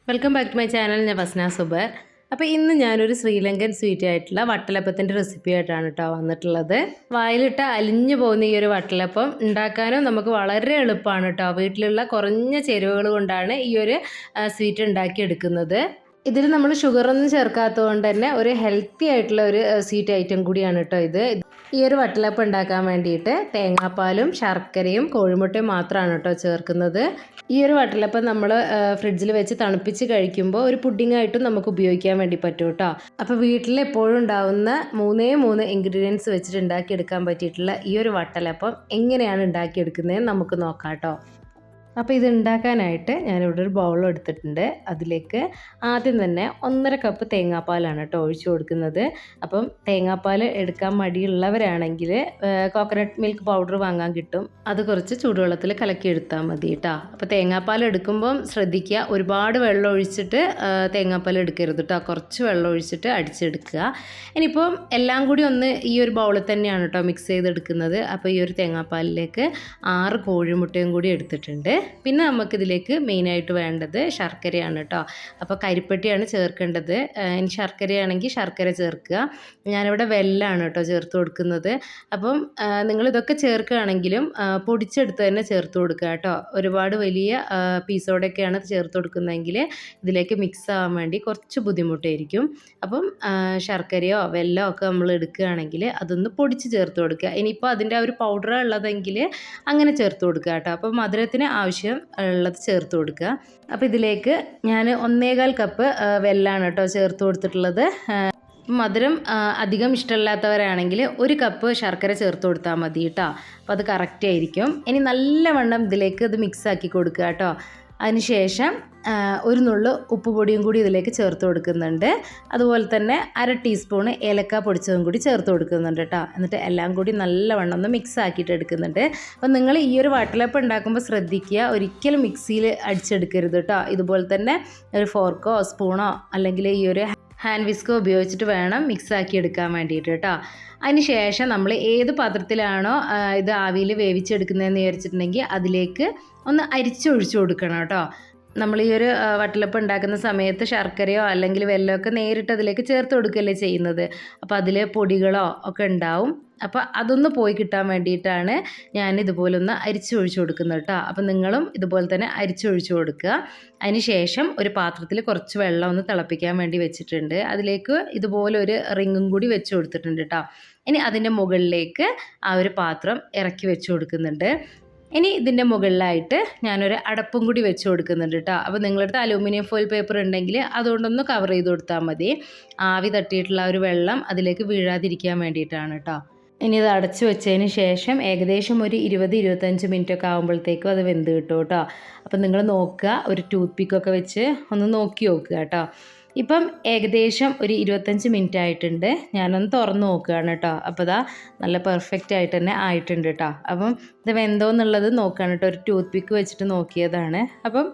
Welcome back to my channel. ഞാൻ ഫസ്ന സുബർ. അപ്പോൾ ഇന്ന് ഞാനൊരു ശ്രീലങ്കൻ സ്വീറ്റ് ആയിട്ടുള്ള വട്ടലപ്പത്തിൻ്റെ റെസിപ്പി ആയിട്ടാണ് കേട്ടോ വന്നിട്ടുള്ളത്. വായിലിട്ട് അലിഞ്ഞു പോകുന്ന ഈ ഒരു വട്ടലപ്പം ഉണ്ടാക്കാനും നമുക്ക് വളരെ എളുപ്പമാണ് കേട്ടോ. വീട്ടിലുള്ള കുറഞ്ഞ ചേരുവകൾ കൊണ്ടാണ് ഈ ഒരു സ്വീറ്റ് ഉണ്ടാക്കിയെടുക്കുന്നത്. ഇതിൽ നമ്മൾ ഷുഗറൊന്നും ചേർക്കാത്തത് കൊണ്ട് തന്നെ ഒരു ഹെൽത്തി ആയിട്ടുള്ള ഒരു സ്വീറ്റ് ഐറ്റം കൂടിയാണ് കേട്ടോ ഇത്. ഈ ഒരു വട്ടലപ്പം ഉണ്ടാക്കാൻ വേണ്ടിയിട്ട് തേങ്ങാപ്പാലും ശർക്കരയും കോഴിമുട്ടയും മാത്രമാണ് കേട്ടോ ചേർക്കുന്നത്. ഈ ഒരു വട്ടലപ്പം നമ്മൾ ഫ്രിഡ്ജിൽ വെച്ച് തണുപ്പിച്ച് കഴിക്കുമ്പോൾ ഒരു പുഡിങ്ങായിട്ടും നമുക്ക് ഉപയോഗിക്കാൻ വേണ്ടി പറ്റും കേട്ടോ. അപ്പോൾ വീട്ടിൽ എപ്പോഴും ഉണ്ടാവുന്ന മൂന്ന് ഇൻഗ്രീഡിയൻസ് വെച്ചിട്ട് ഉണ്ടാക്കിയെടുക്കാൻ പറ്റിയിട്ടുള്ള ഈ ഒരു വട്ടലപ്പം എങ്ങനെയാണ് ഉണ്ടാക്കിയെടുക്കുന്നതെന്ന് നമുക്ക് നോക്കാം കേട്ടോ. അപ്പോൾ ഇത് ഉണ്ടാക്കാനായിട്ട് ഞാനിവിടെ ഒരു ബൗൾ എടുത്തിട്ടുണ്ട്. അതിലേക്ക് ആദ്യം തന്നെ 1.5 കപ്പ് തേങ്ങാപ്പാലാണ് കേട്ടോ ഒഴിച്ചു കൊടുക്കുന്നത്. അപ്പം തേങ്ങാപ്പാൽ എടുക്കാൻ മടിയുള്ളവരാണെങ്കിൽ കോക്കനട്ട് മിൽക്ക് പൗഡർ വാങ്ങാൻ കിട്ടും. അത് കുറച്ച് ചൂടുവെള്ളത്തിൽ കലക്കി എടുത്താൽ മതി കേട്ടോ. അപ്പോൾ തേങ്ങാപ്പാൽ എടുക്കുമ്പം ശ്രദ്ധിക്കുക, ഒരുപാട് വെള്ളം ഒഴിച്ചിട്ട് തേങ്ങാപ്പാൽ എടുക്കരുത് കേട്ടോ. കുറച്ച് വെള്ളം ഒഴിച്ചിട്ട് അടിച്ചെടുക്കുക. ഇനിയിപ്പം എല്ലാം കൂടി ഒന്ന് ഈ ഒരു ബൗളിൽ തന്നെയാണ് കേട്ടോ മിക്സ് ചെയ്തെടുക്കുന്നത്. അപ്പോൾ ഈ ഒരു തേങ്ങാപ്പാലിലേക്ക് 6 കോഴിമുട്ടയും കൂടി എടുത്തിട്ടുണ്ട്. പിന്നെ നമുക്കിതിലേക്ക് മെയിനായിട്ട് വേണ്ടത് ശർക്കരയാണ് കേട്ടോ. അപ്പോൾ കരിപ്പെട്ടിയാണ് ചേർക്കേണ്ടത്. ഇനി ശർക്കരയാണെങ്കിൽ ശർക്കര ചേർക്കുക. ഞാനിവിടെ വെല്ലമാണ് കേട്ടോ ചേർത്ത് കൊടുക്കുന്നത്. അപ്പം നിങ്ങളിതൊക്കെ ചേർക്കുകയാണെങ്കിലും പൊടിച്ചെടുത്ത് തന്നെ ചേർത്ത് കൊടുക്കുക കേട്ടോ. ഒരുപാട് വലിയ പീസോടെയൊക്കെയാണ് ചേർത്ത് കൊടുക്കുന്നതെങ്കിൽ ഇതിലേക്ക് മിക്സ് ആവാൻ വേണ്ടി കുറച്ച് ബുദ്ധിമുട്ടായിരിക്കും. അപ്പം ശർക്കരയോ വെല്ലമോ ഒക്കെ നമ്മൾ എടുക്കുകയാണെങ്കിൽ അതൊന്ന് പൊടിച്ച് ചേർത്ത് കൊടുക്കുക. ഇനിയിപ്പോൾ അതിൻ്റെ ആ ഒരു പൗഡർ ഉള്ളതെങ്കിൽ അങ്ങനെ ചേർത്ത് കൊടുക്കുക കേട്ടോ. അപ്പോൾ മധുരത്തിന് ആവശ്യം ഉള്ളത് ചേർത്ത് കൊടുക്കുക. അപ്പോൾ ഇതിലേക്ക് ഞാൻ 1.25 കപ്പ് വെല്ലാണ് കേട്ടോ ചേർത്ത് കൊടുത്തിട്ടുള്ളത്. മധുരം അധികം ഇഷ്ടമില്ലാത്തവരാണെങ്കിൽ 1 കപ്പ് ശർക്കര ചേർത്ത് കൊടുത്താൽ മതി കേട്ടോ. അപ്പോൾ അത് കറക്റ്റ് ആയിരിക്കും. ഇനി നല്ലവണ്ണം ഇതിലേക്ക് ഇത് മിക്സ് ആക്കി കൊടുക്കുക കേട്ടോ. അതിനുശേഷം 1 നുള്ളു ഉപ്പ് പൊടിയും കൂടി ഇതിലേക്ക് ചേർത്ത് കൊടുക്കുന്നുണ്ട്. അതുപോലെ തന്നെ 1/2 ടീസ്പൂൺ ഏലക്ക പൊടിച്ചതും കൂടി ചേർത്ത് കൊടുക്കുന്നുണ്ട് കേട്ടോ. എന്നിട്ട് എല്ലാം കൂടി നല്ലവണ്ണം ഒന്ന് മിക്സ് ആക്കിയിട്ട് എടുക്കുന്നുണ്ട്. അപ്പോൾ നിങ്ങൾ ഈ ഒരു വട്ടലപ്പം ഉണ്ടാക്കുമ്പോൾ ശ്രദ്ധിക്കുക, ഒരിക്കലും മിക്സിയിൽ അടിച്ചെടുക്കരുത് കേട്ടോ. ഇതുപോലെ തന്നെ ഒരു ഫോർക്കോ സ്പൂണോ അല്ലെങ്കിൽ ഈ ഒരു ഹാൻഡ് വിസ്കോ ഉപയോഗിച്ചിട്ട് വേണം മിക്സ് ആക്കി എടുക്കാൻ വേണ്ടിയിട്ട് കേട്ടോ. അതിന് ശേഷം നമ്മൾ ഏത് പാത്രത്തിലാണോ ഇത് ആവിയിൽ വേവിച്ചെടുക്കുന്നതെന്ന് വിചാരിച്ചിട്ടുണ്ടെങ്കിൽ അതിലേക്ക് ഒന്ന് അരിച്ചൊഴിച്ച് കൊടുക്കണം കേട്ടോ. നമ്മൾ ഈ ഒരു വട്ടലപ്പം ഉണ്ടാക്കുന്ന സമയത്ത് ശർക്കരയോ അല്ലെങ്കിൽ വെല്ലമൊക്കെ നേരിട്ട് അതിലേക്ക് ചേർത്ത് കൊടുക്കുകയല്ലേ ചെയ്യുന്നത്. അപ്പോൾ അതിൽ പൊടികളോ ഒക്കെ ഉണ്ടാവും. അപ്പോൾ അതൊന്ന് പോയി കിട്ടാൻ വേണ്ടിയിട്ടാണ് ഞാൻ ഇതുപോലെ ഒന്ന് അരിച്ചൊഴിച്ച് കൊടുക്കുന്നത് കേട്ടോ. അപ്പോൾ നിങ്ങളും ഇതുപോലെ തന്നെ അരിച്ചൊഴിച്ച് കൊടുക്കുക. അതിന് ശേഷം ഒരു പാത്രത്തിൽ കുറച്ച് വെള്ളം ഒന്ന് തിളപ്പിക്കാൻ വേണ്ടി വെച്ചിട്ടുണ്ട്. അതിലേക്ക് ഇതുപോലെ ഒരു റിങ്ങും കൂടി വെച്ച് കൊടുത്തിട്ടുണ്ട് കേട്ടോ. ഇനി അതിൻ്റെ മുകളിലേക്ക് ആ ഒരു പാത്രം ഇറക്കി വെച്ച് കൊടുക്കുന്നുണ്ട്. ഇനി ഇതിൻ്റെ മുകളിലായിട്ട് ഞാനൊരു അടപ്പും കൂടി വെച്ച് കൊടുക്കുന്നുണ്ട് കേട്ടോ. അപ്പോൾ നിങ്ങളുടെ അലൂമിനിയം ഫോയിൽ പേപ്പർ ഉണ്ടെങ്കിൽ അതുകൊണ്ടൊന്ന് കവർ ചെയ്ത് കൊടുത്താൽ മതി. ആവി തട്ടിയിട്ടുള്ള ഒരു വെള്ളം അതിലേക്ക് വീഴാതിരിക്കാൻ വേണ്ടിയിട്ടാണ് കേട്ടോ. ഇനി ഇത് അടച്ചു വെച്ചതിന് ശേഷം ഏകദേശം ഒരു 20-25 മിനിറ്റ് ഒക്കെ ആകുമ്പോഴത്തേക്കും അത് വെന്ത് കിട്ടും കേട്ടോ. അപ്പം നിങ്ങൾ നോക്കുക, ഒരു ടൂത്ത് പിക്കൊക്കെ വെച്ച് ഒന്ന് നോക്കി നോക്കുക കേട്ടോ. ഇപ്പം ഏകദേശം ഒരു 25 മിനിറ്റ് ആയിട്ടുണ്ട്. ഞാനൊന്ന് തുറന്ന് നോക്കുകയാണ് കേട്ടോ. അപ്പോൾ ഇതാ നല്ല പെർഫെക്റ്റ് ആയിട്ട് തന്നെ ആയിട്ടുണ്ട് കേട്ടോ. അപ്പം ഇത് വെന്തോ എന്നുള്ളത് നോക്കുകയാണ് കേട്ടോ. ഒരു ടൂത്ത് പിക്ക് വെച്ചിട്ട് നോക്കിയതാണ്. അപ്പം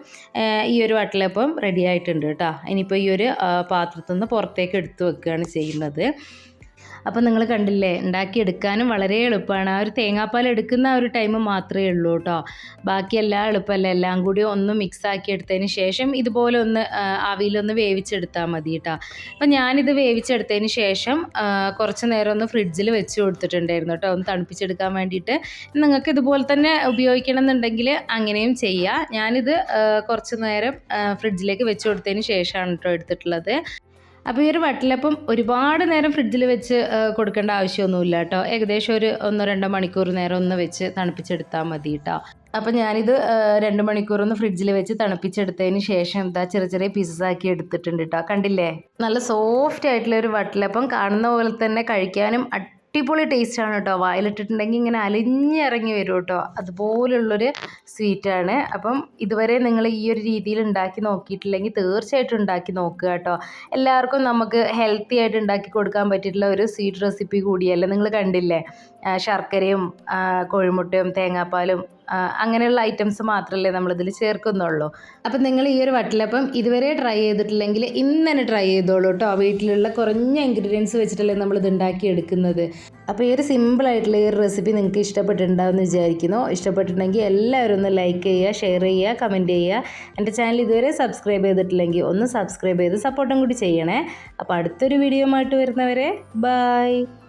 ഈ ഒരു വട്ടലപ്പം റെഡി ആയിട്ടുണ്ട് കേട്ടോ. ഇനിയിപ്പോൾ ഈ ഒരു പാത്രത്തിൽ നിന്ന് പുറത്തേക്ക് എടുത്ത് വെക്കുകയാണ് ചെയ്യുന്നത്. അപ്പോൾ നിങ്ങൾ കണ്ടില്ലേ, ഉണ്ടാക്കിയെടുക്കാനും വളരെ എളുപ്പമാണ്. ആ ഒരു തേങ്ങാപ്പാൽ എടുക്കുന്ന ആ ഒരു ടൈം മാത്രമേ ഉള്ളൂ കേട്ടോ. ബാക്കിയെല്ലാം എളുപ്പമല്ല. എല്ലാം കൂടി ഒന്ന് മിക്സ് ആക്കി എടുത്തതിന് ശേഷം ഇതുപോലെ ഒന്ന് ആവിയിലൊന്ന് വേവിച്ചെടുത്താൽ മതി കേട്ടോ. അപ്പോൾ ഞാനിത് വേവിച്ചെടുത്തതിന് ശേഷം കുറച്ച് നേരം ഒന്ന് ഫ്രിഡ്ജിൽ വെച്ച് കൊടുത്തിട്ടുണ്ടായിരുന്നു കേട്ടോ, ഒന്ന് തണുപ്പിച്ചെടുക്കാൻ വേണ്ടിയിട്ട്. നിങ്ങൾക്ക് ഇതുപോലെ തന്നെ ഉപയോഗിക്കണം എന്നുണ്ടെങ്കിൽ അങ്ങനെയും ചെയ്യാം. ഞാനിത് കുറച്ച് നേരം ഫ്രിഡ്ജിലേക്ക് വെച്ച് കൊടുത്തതിന് ശേഷമാണ് കേട്ടോ എടുത്തിട്ടുള്ളത്. അപ്പോൾ ഈ ഒരു വട്ടലപ്പം ഒരുപാട് നേരം ഫ്രിഡ്ജിൽ വെച്ച് കൊടുക്കേണ്ട ആവശ്യമൊന്നുമില്ല കേട്ടോ. ഏകദേശം ഒരു 1-2 മണിക്കൂർ നേരം ഒന്ന് വെച്ച് തണുപ്പിച്ചെടുത്താൽ മതി കേട്ടോ. അപ്പോൾ ഞാനിത് 2 മണിക്കൂർ ഒന്ന് ഫ്രിഡ്ജിൽ വെച്ച് തണുപ്പിച്ചെടുത്തതിന് ശേഷം എന്താ ചെറിയ പീസസ് ആക്കി എടുത്തിട്ടുണ്ട് കേട്ടോ. കണ്ടില്ലേ, നല്ല സോഫ്റ്റ് ആയിട്ടുള്ള ഒരു വട്ടലപ്പം, കാണുന്ന പോലെ തന്നെ കഴിക്കാനും അടിപൊളി ടേസ്റ്റാണ് കേട്ടോ. വായിലിട്ടിട്ടുണ്ടെങ്കിൽ ഇങ്ങനെ അലിഞ്ഞിറങ്ങി വരും കേട്ടോ. അതുപോലുള്ളൊരു സ്വീറ്റാണ്. അപ്പം ഇതുവരെ നിങ്ങൾ ഈ ഒരു രീതിയിൽ ഉണ്ടാക്കി നോക്കിയിട്ടില്ലെങ്കിൽ തീർച്ചയായിട്ടും ഉണ്ടാക്കി നോക്കുക കേട്ടോ. എല്ലാവർക്കും നമുക്ക് ഹെൽത്തി ആയിട്ട് ഉണ്ടാക്കി കൊടുക്കാൻ പറ്റിയിട്ടുള്ള ഒരു സ്വീറ്റ് റെസിപ്പി കൂടിയല്ലേ. നിങ്ങൾ കണ്ടില്ലേ, ശർക്കരയും കോഴിമുട്ടയും തേങ്ങാപ്പാലും അങ്ങനെയുള്ള ഐറ്റംസ് മാത്രമല്ലേ നമ്മളിതിൽ ചേർക്കുന്നുള്ളൂ. അപ്പം നിങ്ങൾ ഈ ഒരു വട്ടലപ്പം ഇതുവരെ ട്രൈ ചെയ്തിട്ടില്ലെങ്കിൽ ഇന്ന് തന്നെ ട്രൈ ചെയ്തോളൂ കേട്ടോ. വീട്ടിലുള്ള കുറഞ്ഞ ഇൻഗ്രീഡിയൻസ് വെച്ചിട്ടല്ലേ നമ്മളിത് ഉണ്ടാക്കിയെടുക്കുന്നത്. അപ്പോൾ ഈ ഒരു സിമ്പിളായിട്ടുള്ള ഈ ഒരു റെസിപ്പി നിങ്ങൾക്ക് ഇഷ്ടപ്പെട്ടിട്ടുണ്ടാവുമെന്ന് വിചാരിക്കുന്നു. ഇഷ്ടപ്പെട്ടിട്ടുണ്ടെങ്കിൽ എല്ലാവരും ഒന്ന് ലൈക്ക് ചെയ്യുക, ഷെയർ ചെയ്യുക, കമൻറ്റ് ചെയ്യുക. എൻ്റെ ചാനൽ ഇതുവരെ സബ്സ്ക്രൈബ് ചെയ്തിട്ടില്ലെങ്കിൽ ഒന്ന് സബ്സ്ക്രൈബ് ചെയ്ത് സപ്പോർട്ടും കൂടി ചെയ്യണേ. അപ്പോൾ അടുത്തൊരു വീഡിയോ ആയിട്ട് വരുന്നവരെ ബൈ.